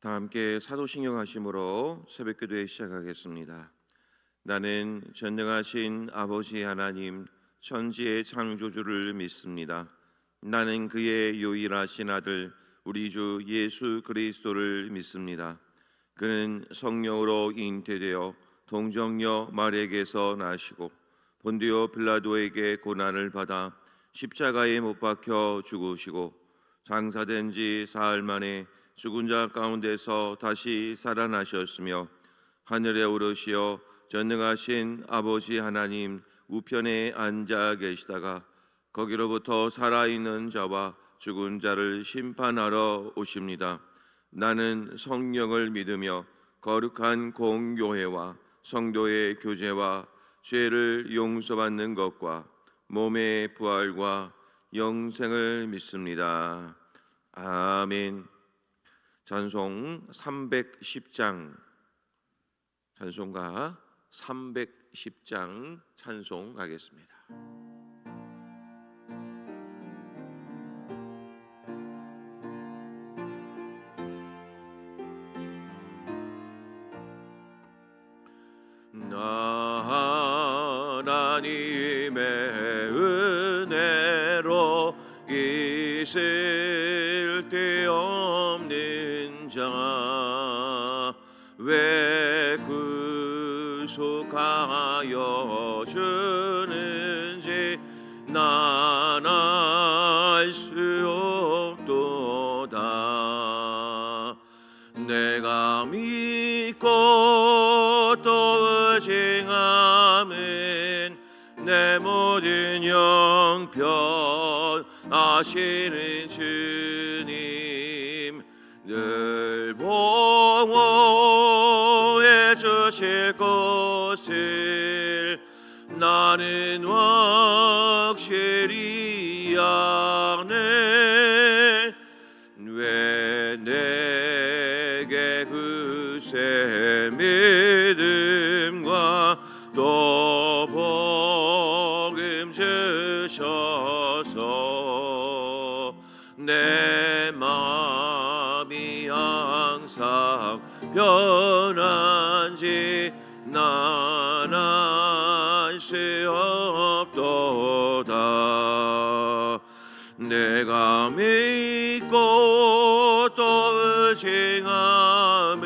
다 함께 사도신경 하심으로 새벽기도회 시작하겠습니다. 나는 전능하신 아버지 하나님 천지의 창조주를 믿습니다. 나는 그의 유일하신 아들 우리 주 예수 그리스도를 믿습니다. 그는 성령으로 잉태되어 동정녀 마리아에게서 나시고 본디오 빌라도에게 고난을 받아 십자가에 못 박혀 죽으시고 장사된 지 사흘 만에 죽은 자 가운데서 다시 살아나셨으며 하늘에 오르시어 전능하신 아버지 하나님 우편에 앉아 계시다가 거기로부터 살아있는 자와 죽은 자를 심판하러 오십니다. 나는 성령을 믿으며 거룩한 공교회와 성도의 교제와 죄를 용서받는 것과 몸의 부활과 영생을 믿습니다. 아멘. 찬송 310장, 찬송가 310장 찬송하겠습니다. 하나님의 은혜로 있을 데 없는 자 왜 구속하여 주는지 난 알 수 없도다. 내가 믿고 또 의지함은 내 모든 형편 아시는 주님 늘 보호해 주실 것을 나는 확실히 아네. 왜 내게 그새 믿음과 또 복음 주셔서 내 마음이 항상 변한지 난 알 수 없도다. 내가 믿고 또 의지함은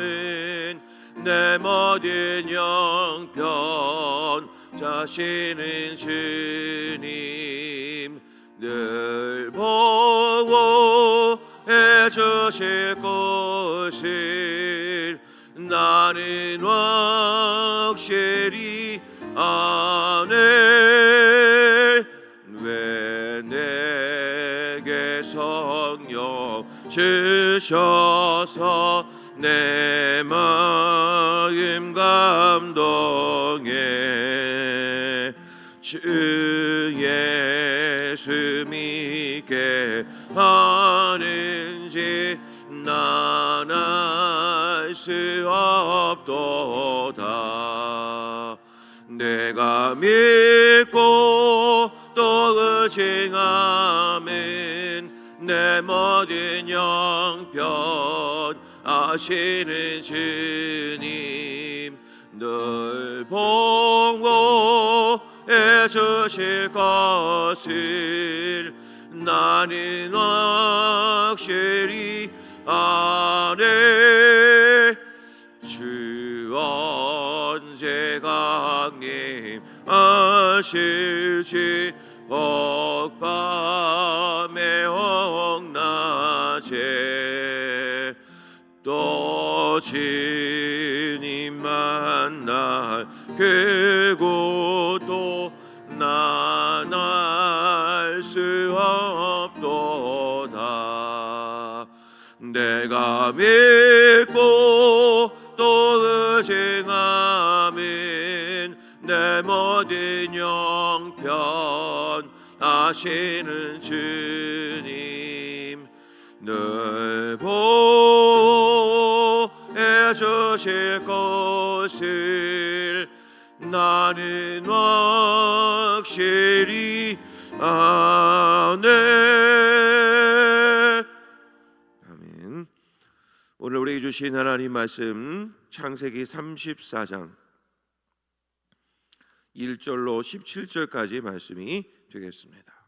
내 모든 형편 자신은 주님 늘 보호해 주실 것을 나는 확실히 아네. 왜 내게 성령 주셔서 내 마음 감동해 주 예수 믿게 하는지 난 알 수 없도다. 내가 믿고 또 의지함은 내 모든 형편 아시는 주님 늘 보호해 주실 것을 나는 확실히 아네. 주 언제 강림하실지 혹밤에 혹낮에 또 주님 만날 그곳도 난 알 수 없도다. 내가 믿고 또 의지함은 내 모든 형편 아시는 주님 늘 보호해 주실 것을 나는 확실히 아네. 아멘. 오늘 우리에게 주신 하나님 말씀 창세기 34장 1절로 17절까지 말씀이 되겠습니다.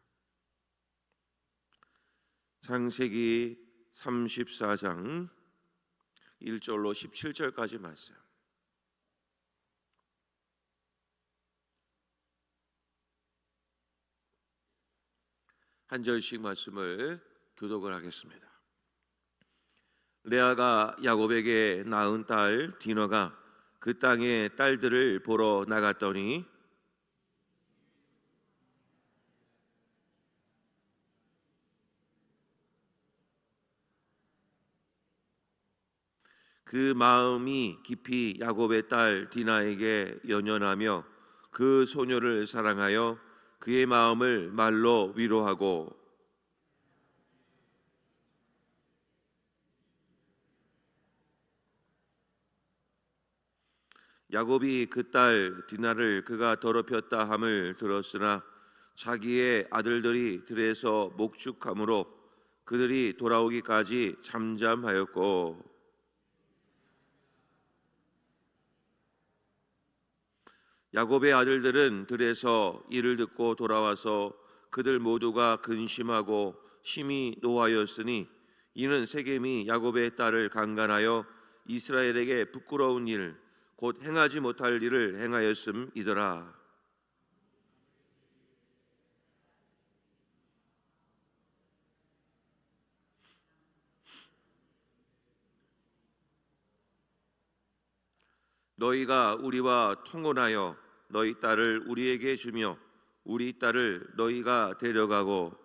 창세기 34장 1절로 17절까지 말씀. 한 절씩 말씀을 교독을 하겠습니다. 레아가 야곱에게 낳은 딸 디너가 그 땅의 딸들을 보러 나갔더니 그 마음이 깊이 야곱의 딸 디나에게 연연하며 그 소녀를 사랑하여 그의 마음을 말로 위로하고 야곱이 그 딸 디나를 그가 더럽혔다 함을 들었으나 자기의 아들들이 들에서 목축함으로 그들이 돌아오기까지 잠잠하였고 야곱의 아들들은 들에서 이를 듣고 돌아와서 그들 모두가 근심하고 심히 노하였으니 이는 세겜이 야곱의 딸을 강간하여 이스라엘에게 부끄러운 일 곧 행하지 못할 일을 행하였음이더라. 너희가 우리와 통혼하여 너희 딸을 우리에게 주며 우리 딸을 너희가 데려가고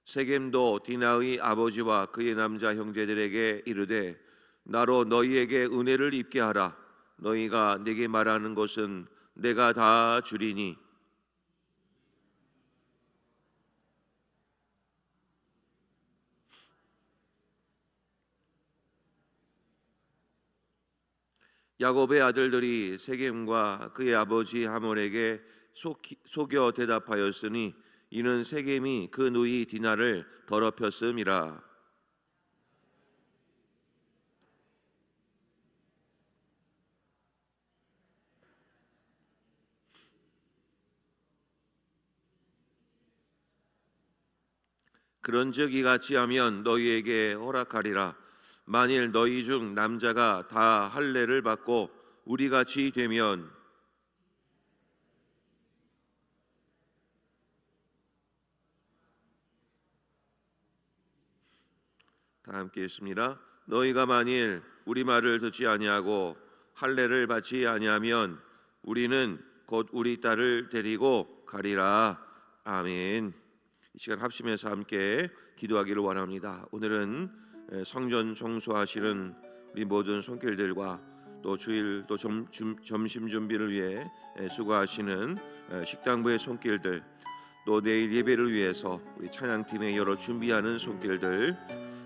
세겜도 디나의 아버지와 그의 남자 형제들에게 이르되 나로 너희에게 은혜를 입게 하라. 너희가 내게 말하는 것은 내가 다 주리니 야곱의 아들들이 세겜과 그의 아버지 하몰에게 속여 대답하였으니 이는 세겜이 그 누이 디나를 더럽혔음이라. 그런즉 이같이 하면 너희에게 허락하리라. 만일 너희 중 남자가 다 할례를 받고 우리같이 되면 다 함께 읽습니다. 너희가 만일 우리 말을 듣지 아니하고 할례를 받지 아니하면 우리는 곧 우리 딸을 데리고 가리라. 아멘. 이 시간 합심해서 함께 기도하기를 원합니다. 오늘은 성전 청소하시는 우리 모든 손길들과 또 주일 또 점심 준비를 위해 수고하시는 식당부의 손길들, 또 내일 예배를 위해서 우리 찬양팀의 여러 준비하는 손길들,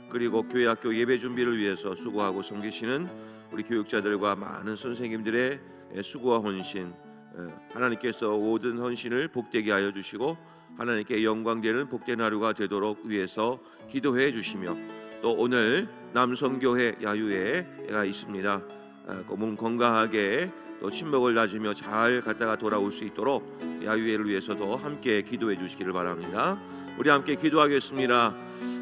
그리고 교회 학교 예배 준비를 위해서 수고하고 섬기시는 우리 교육자들과 많은 선생님들의 수고와 헌신, 하나님께서 모든 헌신을 복되게 하여 주시고 하나님께 영광되는 복된 하루가 되도록 위해서 기도해 주시며, 또 오늘 남성교회 야유회가 있습니다. 몸 건강하게 또 친목을 다지며 잘 갔다가 돌아올 수 있도록 야유회를 위해서도 함께 기도해 주시기를 바랍니다. 우리 함께 기도하겠습니다.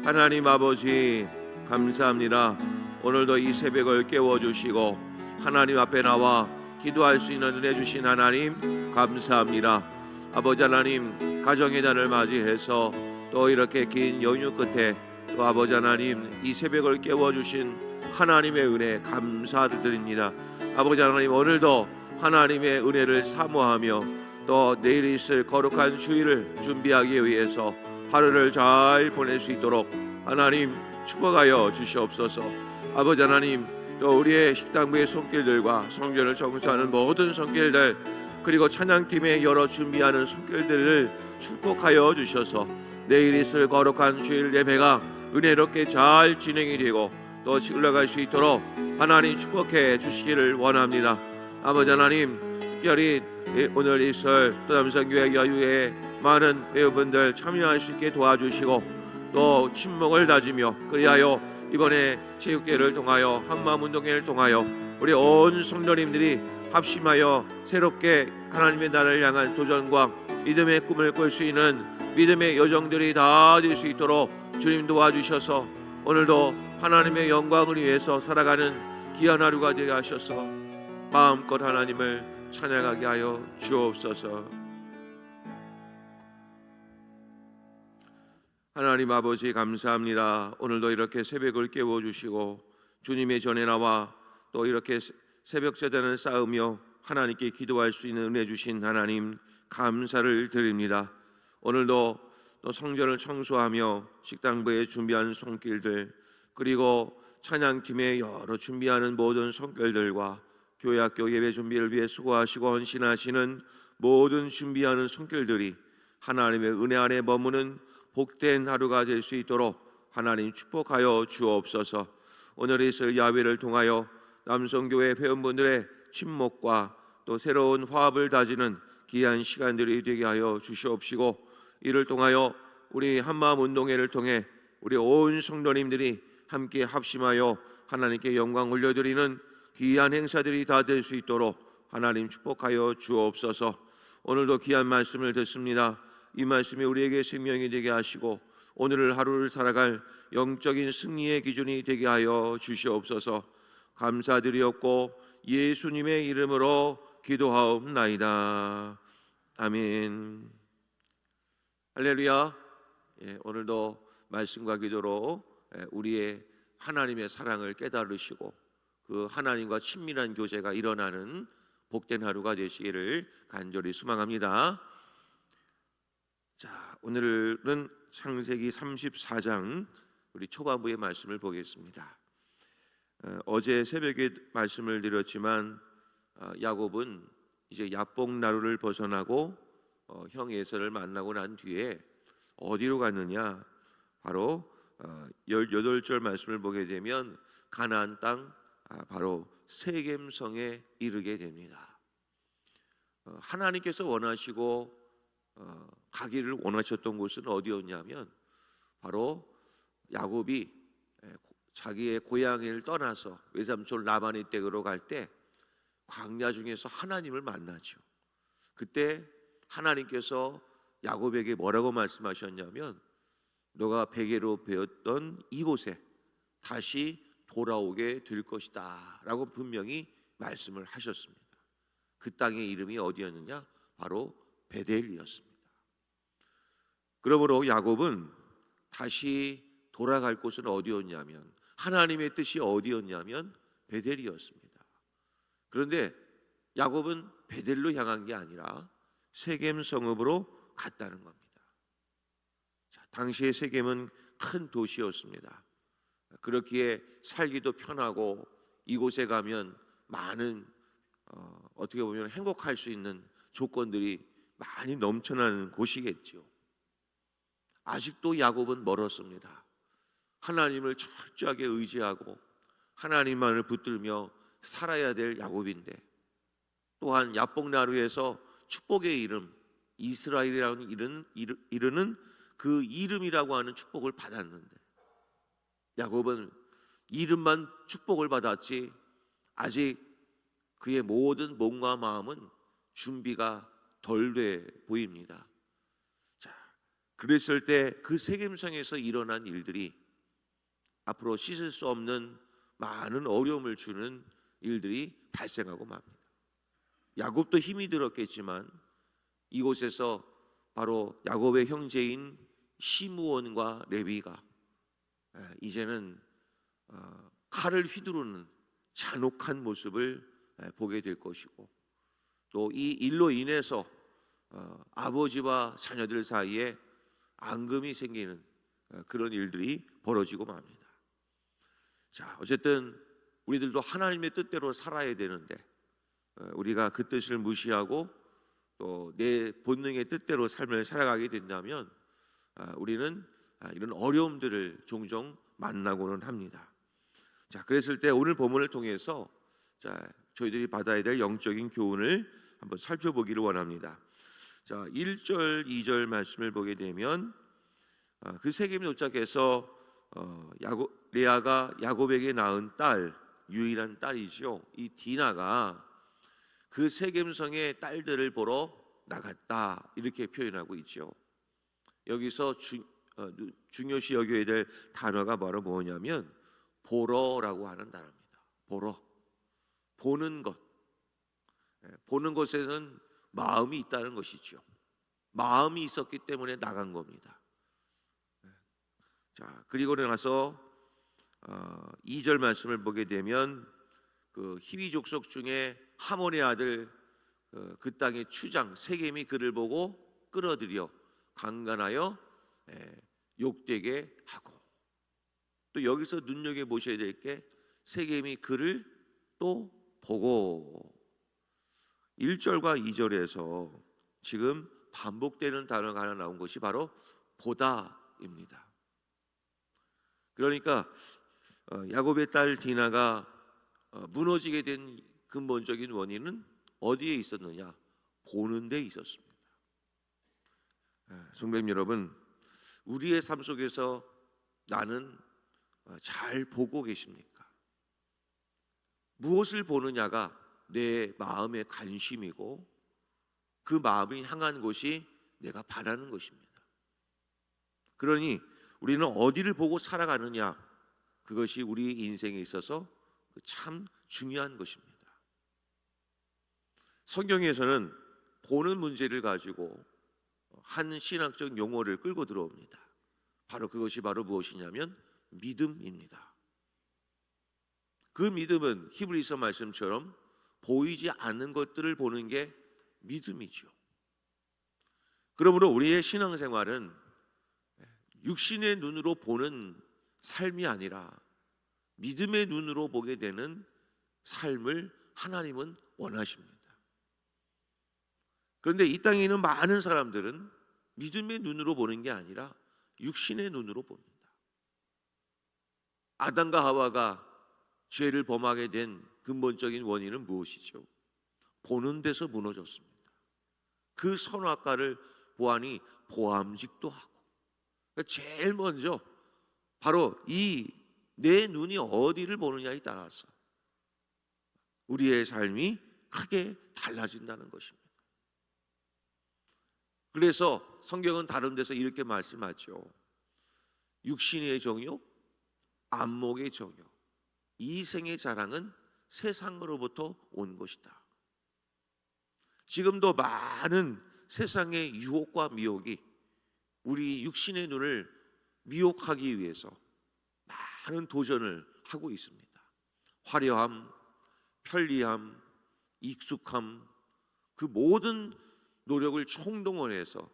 하나님 아버지 감사합니다. 오늘도 이 새벽을 깨워주시고 하나님 앞에 나와 기도할 수 있는 은혜 주신 하나님 감사합니다. 아버지 하나님, 가정의 달을 맞이해서 또 이렇게 긴 연휴 끝에 또 아버지 하나님 이 새벽을 깨워주신 하나님의 은혜 감사드립니다. 아버지 하나님, 오늘도 하나님의 은혜를 사모하며 또 내일 있을 거룩한 주일을 준비하기 위해서 하루를 잘 보낼 수 있도록 하나님 축복하여 주시옵소서. 아버지 하나님, 또 우리의 식당부의 손길들과 성전을 청소하는 모든 손길들, 그리고 찬양팀의 여러 준비하는 손길들을 축복하여 주셔서 내일 있을 거룩한 주일 예배가 은혜롭게 잘 진행이 되고 또 흘러갈 수 있도록 하나님 축복해 주시기를 원합니다. 아버지 하나님, 특별히 오늘 이설 또 남성교회 여유에 많은 배우분들 참여할 수 있게 도와주시고 또 친목을 다지며 그리하여 이번에 체육대회를 통하여 한마음운동회를 통하여 우리 온 성도님들이 합심하여 새롭게 하나님의 나라를 향한 도전과 믿음의 꿈을 꿀 수 있는 믿음의 여정들이 다 될 수 있도록 주님 도와주셔서 오늘도 하나님의 영광을 위해서 살아가는 귀한 하루가 되게 하셔서 마음껏 하나님을 찬양하게 하여 주옵소서. 하나님 아버지 감사합니다. 오늘도 이렇게 새벽을 깨워주시고 주님의 전에 나와 또 이렇게 새벽 제단을 쌓으며 하나님께 기도할 수 있는 은혜 주신 하나님 감사를 드립니다. 오늘도 또 성전을 청소하며 식당부에 준비한 손길들 그리고 찬양팀에 여러 준비하는 모든 손길들과 교회 학교 예배 준비를 위해 수고하시고 헌신하시는 모든 준비하는 손길들이 하나님의 은혜 안에 머무는 복된 하루가 될 수 있도록 하나님 축복하여 주옵소서. 오늘 있을 야외를 통하여 남성교회 회원분들의 친목과 또 새로운 화합을 다지는 귀한 시간들이 되게 하여 주시옵시고 이를 통하여 우리 한마음 운동회를 통해 우리 온 성도님들이 함께 합심하여 하나님께 영광 올려드리는 귀한 행사들이 다 될 수 있도록 하나님 축복하여 주옵소서. 오늘도 귀한 말씀을 듣습니다. 이 말씀이 우리에게 생명이 되게 하시고 오늘 하루를 살아갈 영적인 승리의 기준이 되게 하여 주시옵소서. 감사드리옵고 예수님의 이름으로 기도하옵나이다. 아멘. 할렐루야. 오늘도 말씀과 기도로 우리의 하나님의 사랑을 깨달으시고 그 하나님과 친밀한 교제가 일어나는 복된 하루가 되시기를 간절히 소망합니다. 자, 오늘은 창세기 34장 우리 초반부의 말씀을 보겠습니다. 어제 새벽에 말씀을 드렸지만 야곱은 이제 야복 나루를 벗어나고 형 에서를 만나고 난 뒤에 어디로 갔느냐? 바로 18절 말씀을 보게 되면 가나안 땅 바로 세겜성에 이르게 됩니다. 하나님께서 원하시고 가기를 원하셨던 곳은 어디였냐면 바로 야곱이 자기의 고향을 떠나서 외삼촌 라반의 댁으로 갈 때 광야 중에서 하나님을 만나죠. 그때 하나님께서 야곱에게 뭐라고 말씀하셨냐면 너가 베개로 베었던 이곳에 다시 돌아오게 될 것이다 라고 분명히 말씀을 하셨습니다. 그 땅의 이름이 어디였느냐? 바로 베델이었습니다. 그러므로 야곱은 다시 돌아갈 곳은 어디였냐면 하나님의 뜻이 어디였냐면 베델이었습니다. 그런데 야곱은 베델로 향한 게 아니라 세겜 성읍으로 갔다는 겁니다. 자, 당시의 세겜은 큰 도시였습니다. 그렇기에 살기도 편하고 이곳에 가면 많은 어떻게 보면 행복할 수 있는 조건들이 많이 넘쳐나는 곳이겠죠. 아직도 야곱은 멀었습니다. 하나님을 철저하게 의지하고 하나님만을 붙들며 살아야 될 야곱인데 또한 야복나루에서 축복의 이름 이스라엘이라는 이르는 그 이름이라고 하는 축복을 받았는데 야곱은 이름만 축복을 받았지 아직 그의 모든 몸과 마음은 준비가 덜 돼 보입니다. 자, 그랬을 때 그 세겜성에서 일어난 일들이 앞으로 씻을 수 없는 많은 어려움을 주는 일들이 발생하고 맙니다. 야곱도 힘이 들었겠지만 이곳에서 바로 야곱의 형제인 시므온과 레위가 이제는 칼을 휘두르는 잔혹한 모습을 보게 될 것이고 또 이 일로 인해서 아버지와 자녀들 사이에 앙금이 생기는 그런 일들이 벌어지고 맙니다. 자, 어쨌든 우리들도 하나님의 뜻대로 살아야 되는데 우리가 그 뜻을 무시하고 또 내 본능의 뜻대로 삶을 살아가게 된다면 우리는 이런 어려움들을 종종 만나고는 합니다. 자, 그랬을 때 오늘 본문을 통해서 저희들이 받아야 될 영적인 교훈을 한번 살펴보기를 원합니다. 자, 1절, 2절 말씀을 보게 되면 그 세겜에 도착해서 레아가 야곱에게 낳은 딸, 유일한 딸이죠. 이 디나가 그 세겜성의 딸들을 보러 나갔다, 이렇게 표현하고 있죠. 여기서 중요시 여겨야 될 단어가 바로 뭐냐면 보러라고 하는 단어입니다. 보러, 보는 것. 보는 것에는 마음이 있다는 것이죠. 마음이 있었기 때문에 나간 겁니다. 자, 그리고 나서 2절 말씀을 보게 되면 그 히위 족속 중에 하몬의 아들 그 땅의 추장 세겜이 그를 보고 끌어들여 강간하여 욕되게 하고, 또 여기서 눈여겨 보셔야 될 게 세겜이 그를 또 보고, 1절과 2절에서 지금 반복되는 단어가 하나 나온 것이 바로 보다입니다. 그러니까 야곱의 딸 디나가 무너지게 된 근본적인 원인은 어디에 있었느냐? 보는 데 있었습니다. 성도님 여러분, 우리의 삶 속에서 나는 잘 보고 계십니까? 무엇을 보느냐가 내 마음의 관심이고 그 마음이 향한 곳이 내가 바라는 것입니다. 그러니 우리는 어디를 보고 살아가느냐, 그것이 우리 인생에 있어서 참 중요한 것입니다. 성경에서는 보는 문제를 가지고 한 신학적 용어를 끌고 들어옵니다. 바로 그것이 바로 무엇이냐면 믿음입니다. 그 믿음은 히브리서 말씀처럼 보이지 않는 것들을 보는 게 믿음이죠. 그러므로 우리의 신앙생활은 육신의 눈으로 보는 삶이 아니라 믿음의 눈으로 보게 되는 삶을 하나님은 원하십니다. 그런데 이 땅에 있는 많은 사람들은 믿음의 눈으로 보는 게 아니라 육신의 눈으로 봅니다. 아담과 하와가 죄를 범하게 된 근본적인 원인은 무엇이죠? 보는 데서 무너졌습니다. 그 선악과를 보아니 보암직도 하고, 그러니까 제일 먼저 바로 이 내 눈이 어디를 보느냐에 따라서 우리의 삶이 크게 달라진다는 것입니다. 그래서 성경은 다른 데서 이렇게 말씀하죠. 육신의 정욕, 안목의 정욕, 이생의 자랑은 세상으로부터 온 것이다. 지금도 많은 세상의 유혹과 미혹이 우리 육신의 눈을 미혹하기 위해서 많은 도전을 하고 있습니다. 화려함, 편리함, 익숙함, 그 모든 노력을 총동원해서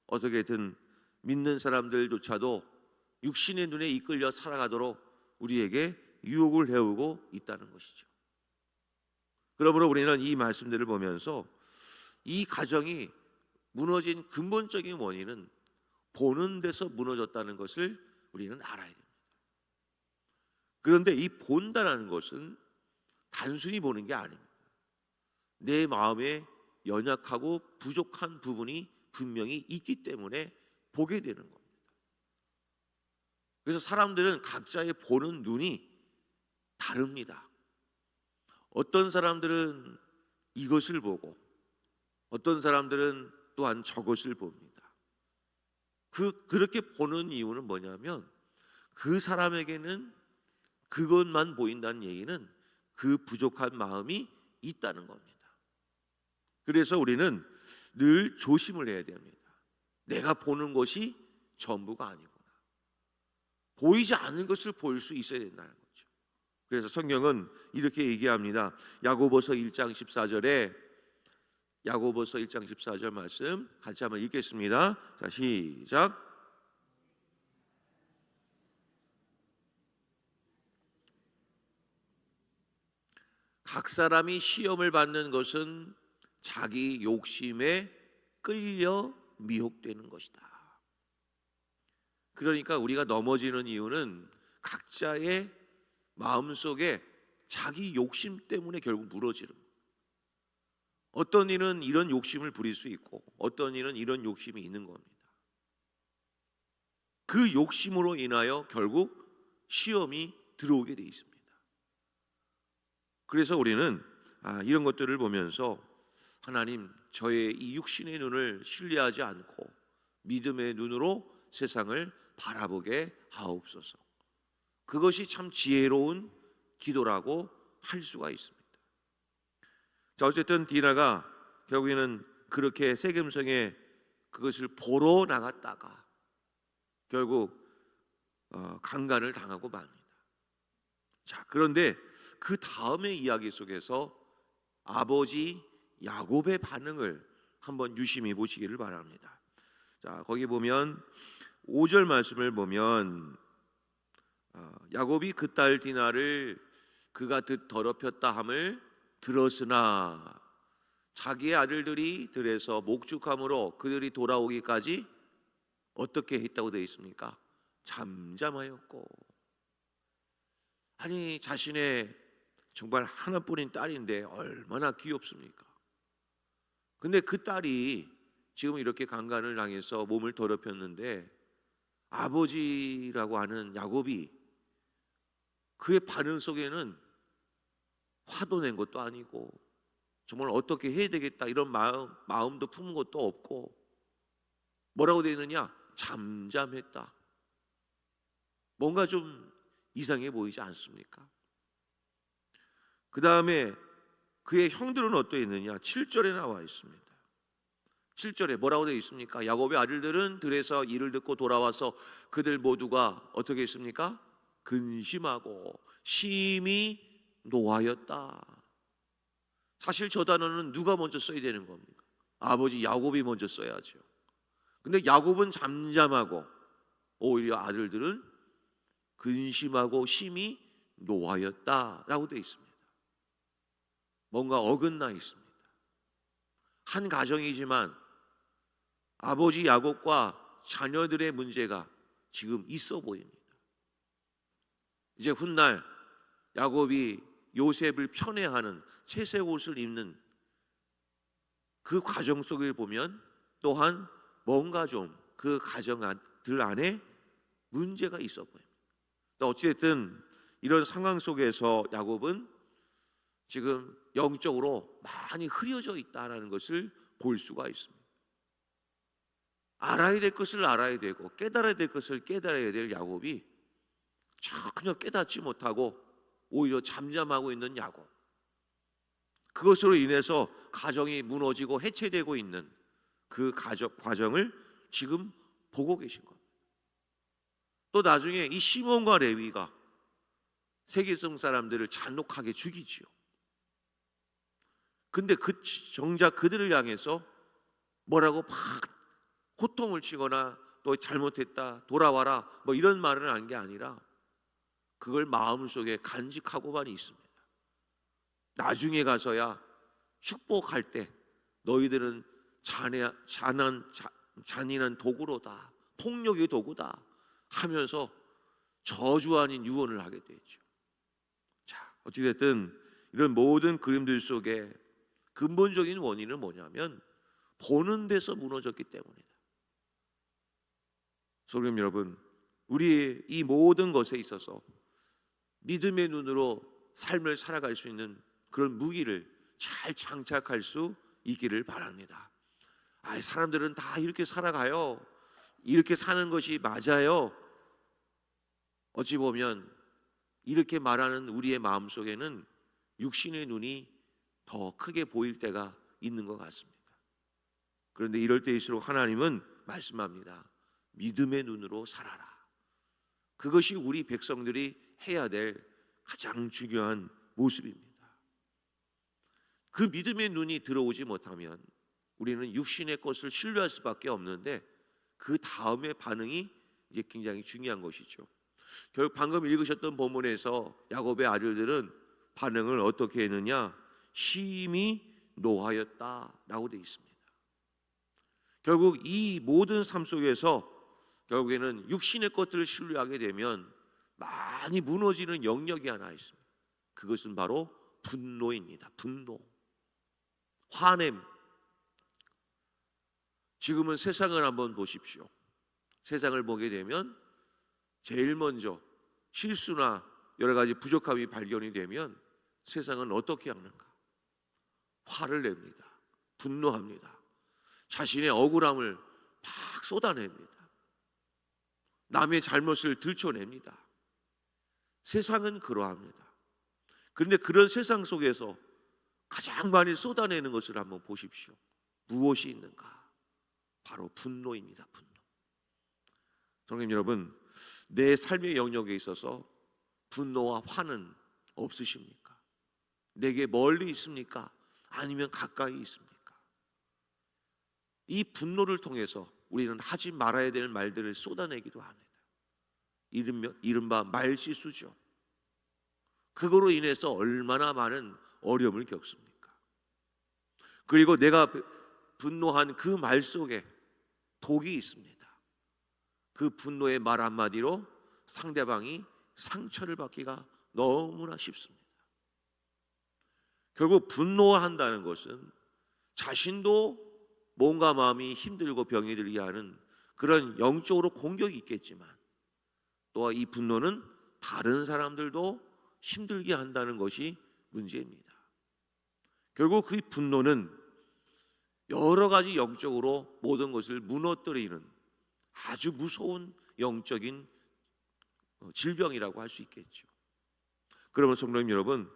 어떻게든 믿는 사람들조차도 육신의 눈에 이끌려 살아가도록 우리에게 유혹을 해오고 있다는 것이죠. 그러므로 우리는 이 말씀들을 보면서 이 가정이 무너진 근본적인 원인은 보는 데서 무너졌다는 것을 우리는 알아야 됩니다. 그런데 이 본다라는 것은 단순히 보는 게 아닙니다. 내 마음에 연약하고 부족한 부분이 분명히 있기 때문에 보게 되는 겁니다. 그래서 사람들은 각자의 보는 눈이 다릅니다. 어떤 사람들은 이것을 보고 어떤 사람들은 또한 저것을 봅니다. 그렇게 보는 이유는 뭐냐면 그 사람에게는 그것만 보인다는 얘기는 그 부족한 마음이 있다는 겁니다. 그래서 우리는 늘 조심을 해야 됩니다. 내가 보는 것이 전부가 아니구나. 보이지 않는 것을 볼 수 있어야 된다는 거죠. 그래서 성경은 이렇게 얘기합니다. 야고보서 1장 14절에 야고보서 1장 14절 말씀 같이 한번 읽겠습니다. 자, 시작. 각 사람이 시험을 받는 것은 자기 욕심에 끌려 미혹되는 것이다. 그러니까 우리가 넘어지는 이유는 각자의 마음속에 자기 욕심 때문에 결국 무너지는, 어떤 이는 이런 욕심을 부릴 수 있고 어떤 이는 이런 욕심이 있는 겁니다. 그 욕심으로 인하여 결국 시험이 들어오게 돼 있습니다. 그래서 우리는 이런 것들을 보면서 하나님, 저의 이 육신의 눈을 신뢰하지 않고 믿음의 눈으로 세상을 바라보게 하옵소서. 그것이 참 지혜로운 기도라고 할 수가 있습니다. 자, 어쨌든 디나가 결국에는 그렇게 세겜성에 그것을 보러 나갔다가 결국 강간을 당하고 맙니다. 자, 그런데 그 다음의 이야기 속에서 아버지 야곱의 반응을 한번 유심히 보시기를 바랍니다. 자, 거기 보면 5절 말씀을 보면 야곱이 그 딸 디나를 그가 더럽혔다 함을 들었으나 자기의 아들들이 들에서 목축함으로 그들이 돌아오기까지 어떻게 했다고 되어 있습니까? 잠잠하였고. 아니, 자신의 정말 하나뿐인 딸인데 얼마나 귀엽습니까? 근데 그 딸이 지금 이렇게 강간을 당해서 몸을 더럽혔는데 아버지라고 하는 야곱이 그의 반응 속에는 화도 낸 것도 아니고 정말 어떻게 해야 되겠다 이런 마음도 품은 것도 없고 뭐라고 되어 있느냐? 잠잠했다. 뭔가 좀 이상해 보이지 않습니까? 그 다음에 그의 형들은 어떠해 있느냐? 7절에 나와 있습니다. 7절에 뭐라고 되어 있습니까? 야곱의 아들들은 들에서 이를 듣고 돌아와서 그들 모두가 어떻게 했습니까? 근심하고 심히 노하였다. 사실 저 단어는 누가 먼저 써야 되는 겁니까? 아버지 야곱이 먼저 써야죠. 근데 야곱은 잠잠하고 오히려 아들들은 근심하고 심히 노하였다라고 되어 있습니다. 뭔가 어긋나 있습니다. 한 가정이지만 아버지 야곱과 자녀들의 문제가 지금 있어 보입니다. 이제 훗날 야곱이 요셉을 편애하는 채색 옷을 입는 그 과정 속을 보면 또한 뭔가 좀 그 가정들 안에 문제가 있어 보입니다. 어찌됐든 이런 상황 속에서 야곱은 지금 영적으로 많이 흐려져 있다는 것을 볼 수가 있습니다. 알아야 될 것을 알아야 되고 깨달아야 될 것을 깨달아야 될 야곱이 전혀 깨닫지 못하고 오히려 잠잠하고 있는 야곱, 그것으로 인해서 가정이 무너지고 해체되고 있는 그 과정을 지금 보고 계신 겁니다. 또 나중에 이 시몬과 레위가 세겜성 사람들을 잔혹하게 죽이지요. 근데 정작 그들을 향해서 뭐라고 막 호통을 치거나 또 잘못했다 돌아와라 뭐 이런 말을 한 게 아니라 그걸 마음속에 간직하고만 있습니다. 나중에 가서야 축복할 때 너희들은 잔인한 도구로다, 폭력의 도구다 하면서 저주 아닌 유언을 하게 되죠. 자, 어찌됐든 이런 모든 그림들 속에 근본적인 원인은 뭐냐면 보는 데서 무너졌기 때문이다. 성도 여러분, 우리의 이 모든 것에 있어서 믿음의 눈으로 삶을 살아갈 수 있는 그런 무기를 잘 장착할 수 있기를 바랍니다. 사람들은 다 이렇게 살아가요. 이렇게 사는 것이 맞아요. 어찌 보면 이렇게 말하는 우리의 마음속에는 육신의 눈이 더 크게 보일 때가 있는 것 같습니다. 그런데 이럴 때일수록 하나님은 말씀합니다. 믿음의 눈으로 살아라. 그것이 우리 백성들이 해야 될 가장 중요한 모습입니다. 그 믿음의 눈이 들어오지 못하면 우리는 육신의 것을 신뢰할 수밖에 없는데 그 다음의 반응이 이제 굉장히 중요한 것이죠. 결국 방금 읽으셨던 본문에서 야곱의 아들들은 반응을 어떻게 했느냐? 심히 노하였다라고 되어 있습니다. 결국 이 모든 삶 속에서 결국에는 육신의 것들을 신뢰하게 되면 많이 무너지는 영역이 하나 있습니다. 그것은 바로 분노입니다. 분노. 화냄. 지금은 세상을 한번 보십시오. 세상을 보게 되면 제일 먼저 실수나 여러 가지 부족함이 발견이 되면 세상은 어떻게 하는가? 화를 냅니다. 분노합니다. 자신의 억울함을 막 쏟아냅니다. 남의 잘못을 들춰냅니다. 세상은 그러합니다. 그런데 그런 세상 속에서 가장 많이 쏟아내는 것을 한번 보십시오. 무엇이 있는가? 바로 분노입니다. 분노. 성도님 여러분, 내 삶의 영역에 있어서 분노와 화는 없으십니까? 내게 멀리 있습니까? 아니면 가까이 있습니까? 이 분노를 통해서 우리는 하지 말아야 될 말들을 쏟아내기도 합니다. 이른바 말실수죠. 그거로 인해서 얼마나 많은 어려움을 겪습니까? 그리고 내가 분노한 그 말 속에 독이 있습니다. 그 분노의 말 한마디로 상대방이 상처를 받기가 너무나 쉽습니다. 결국 분노한다는 것은 자신도 몸과 마음이 힘들고 병이 들게 하는 그런 영적으로 공격이 있겠지만, 또한 이 분노는 다른 사람들도 힘들게 한다는 것이 문제입니다. 결국 그 분노는 여러 가지 영적으로 모든 것을 무너뜨리는 아주 무서운 영적인 질병이라고 할 수 있겠죠. 그러면 성도님 여러분,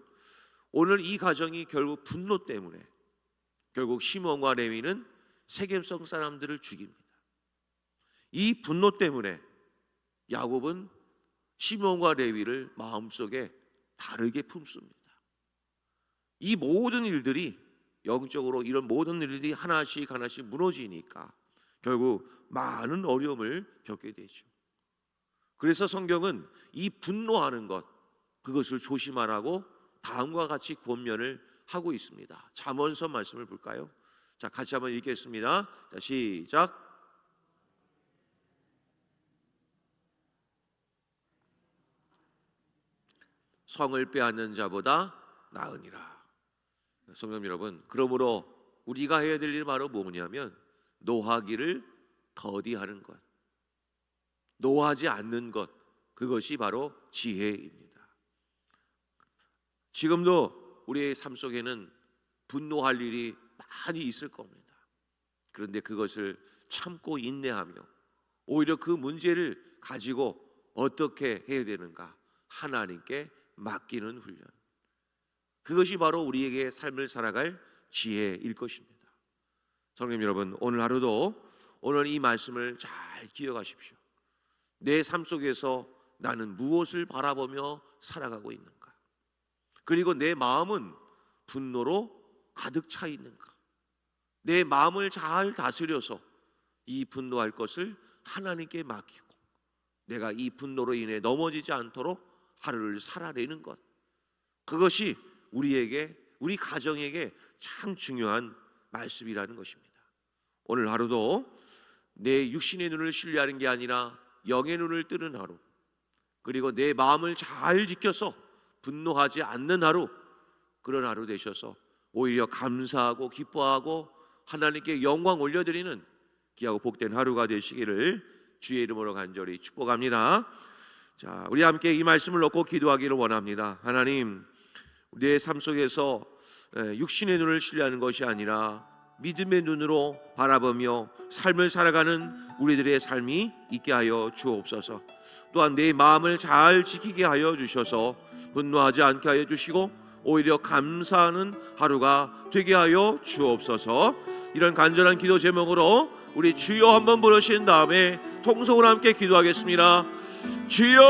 오늘 이 가정이 결국 분노 때문에 결국 시몬과 레위는 세겜성 사람들을 죽입니다. 이 분노 때문에 야곱은 시몬과 레위를 마음속에 다르게 품습니다. 이 모든 일들이 영적으로 이런 모든 일들이 하나씩 무너지니까 결국 많은 어려움을 겪게 되죠. 그래서 성경은 이 분노하는 것, 그것을 조심하라고 다음과 같이 권면을 하고 있습니다. 잠언서 말씀을 볼까요? 자, 같이 한번 읽겠습니다. 자, 시작. 성을 빼앗는 자보다 나으니라. 성도 여러분, 그러므로 우리가 해야 될 일이 바로 뭐냐면 노하기를 더디하는 것, 노하지 않는 것, 그것이 바로 지혜입니다. 지금도 우리의 삶 속에는 분노할 일이 많이 있을 겁니다. 그런데 그것을 참고 인내하며 오히려 그 문제를 가지고 어떻게 해야 되는가 하나님께 맡기는 훈련, 그것이 바로 우리에게 삶을 살아갈 지혜일 것입니다. 성도님 여러분, 오늘 하루도 오늘 이 말씀을 잘 기억하십시오. 내 삶 속에서 나는 무엇을 바라보며 살아가고 있는가? 그리고 내 마음은 분노로 가득 차 있는가? 내 마음을 잘 다스려서 이 분노할 것을 하나님께 맡기고 내가 이 분노로 인해 넘어지지 않도록 하루를 살아내는 것, 그것이 우리에게, 우리 가정에게 참 중요한 말씀이라는 것입니다. 오늘 하루도 내 육신의 눈을 신뢰하는 게 아니라 영의 눈을 뜨는 하루, 그리고 내 마음을 잘 지켜서 분노하지 않는 하루, 그런 하루 되셔서 오히려 감사하고 기뻐하고 하나님께 영광 올려드리는 귀하고 복된 하루가 되시기를 주의 이름으로 간절히 축복합니다. 자, 우리 함께 이 말씀을 놓고 기도하기를 원합니다. 하나님, 우리의 삶 속에서 육신의 눈을 신뢰하는 것이 아니라 믿음의 눈으로 바라보며 삶을 살아가는 우리들의 삶이 있게 하여 주옵소서. 또한 내 마음을 잘 지키게 하여 주셔서 분노하지 않게 하여 주시고 오히려 감사하는 하루가 되게 하여 주옵소서. 이런 간절한 기도 제목으로 우리 주여 한번 부르신 다음에 통성으로 함께 기도하겠습니다. 주여,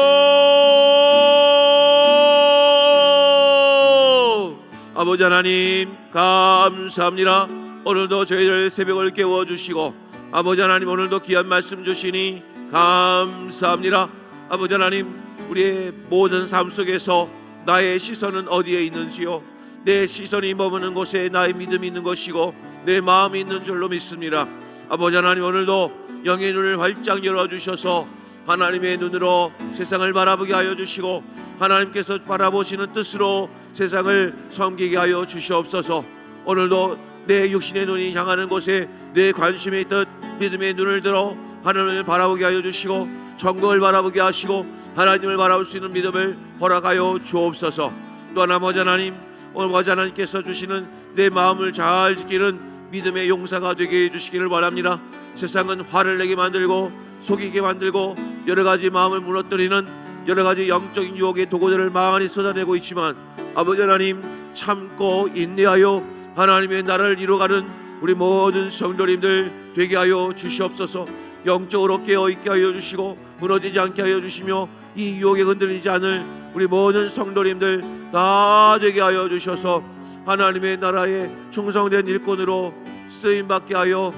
아버지 하나님 감사합니다. 오늘도 저희들 새벽을 깨워주시고 아버지 하나님 오늘도 귀한 말씀 주시니 감사합니다. 아버지 하나님, 우리의 모든 삶 속에서 나의 시선은 어디에 있는지요? 내 시선이 머무는 곳에 나의 믿음이 있는 것이고 내 마음이 있는 줄로 믿습니다. 아버지 하나님, 오늘도 영의 눈을 활짝 열어주셔서 하나님의 눈으로 세상을 바라보게 하여 주시고 하나님께서 바라보시는 뜻으로 세상을 섬기게 하여 주시옵소서. 오늘도 내 육신의 눈이 향하는 곳에 내 관심이 있듯 믿음의 눈을 들어 하나님을 바라보게 하여 주시고 천국을 바라보게 하시고 하나님을 바라볼 수 있는 믿음을 허락하여 주옵소서. 또한 아버지 하나님, 오늘 아버지 하나님께서 주시는 내 마음을 잘 지키는 믿음의 용사가 되게 해주시기를 바랍니다. 세상은 화를 내게 만들고 속이게 만들고 여러 가지 마음을 무너뜨리는 여러 가지 영적인 유혹의 도구들을 많이 쏟아내고 있지만 아버지 하나님, 참고 인내하여 하나님의 나라를 이루어가는 우리 모든 성도님들 되게 하여 주시옵소서. 영적으로 깨어있게 하여 주시고 무너지지 않게 하여 주시며 이 유혹에 흔들리지 않을 우리 모든 성도님들 다 되게 하여 주셔서 하나님의 나라에 충성된 일꾼으로 쓰임받게 하여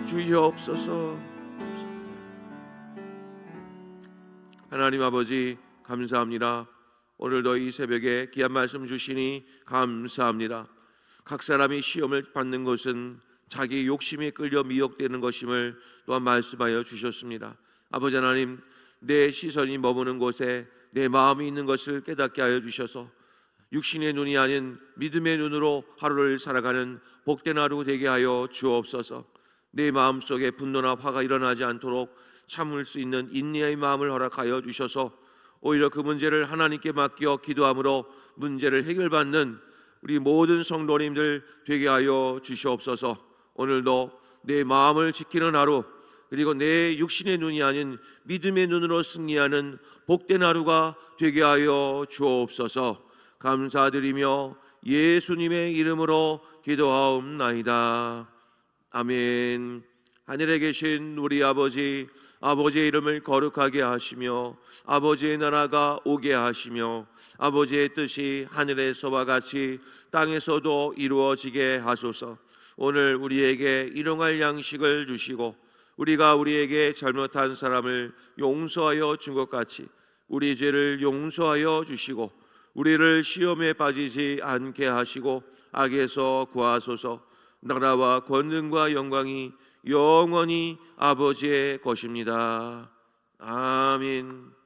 주시옵소서. 하나님 아버지, 감사합니다. 오늘도 이 새벽에 귀한 말씀 주시니 감사합니다. 각 사람이 시험을 받는 것은 자기 욕심에 끌려 미혹되는 것임을 또한 말씀하여 주셨습니다. 아버지 하나님, 내 시선이 머무는 곳에 내 마음이 있는 것을 깨닫게 하여 주셔서 육신의 눈이 아닌 믿음의 눈으로 하루를 살아가는 복된 하루 되게 하여 주옵소서. 내 마음속에 분노나 화가 일어나지 않도록 참을 수 있는 인내의 마음을 허락하여 주셔서 오히려 그 문제를 하나님께 맡겨 기도함으로 문제를 해결받는 우리 모든 성도님들 되게 하여 주시옵소서. 오늘도 내 마음을 지키는 하루, 그리고 내 육신의 눈이 아닌 믿음의 눈으로 승리하는 복된 하루가 되게 하여 주옵소서. 감사드리며 예수님의 이름으로 기도하옵나이다. 아멘. 하늘에 계신 우리 아버지, 아버지의 이름을 거룩하게 하시며 아버지의 나라가 오게 하시며 아버지의 뜻이 하늘에서와 같이 땅에서도 이루어지게 하소서. 오늘 우리에게 일용할 양식을 주시고 우리가 우리에게 잘못한 사람을 용서하여 준 것 같이 우리 죄를 용서하여 주시고 우리를 시험에 빠지지 않게 하시고 악에서 구하소서. 나라와 권능과 영광이 영원히 아버지의 것입니다. 아멘.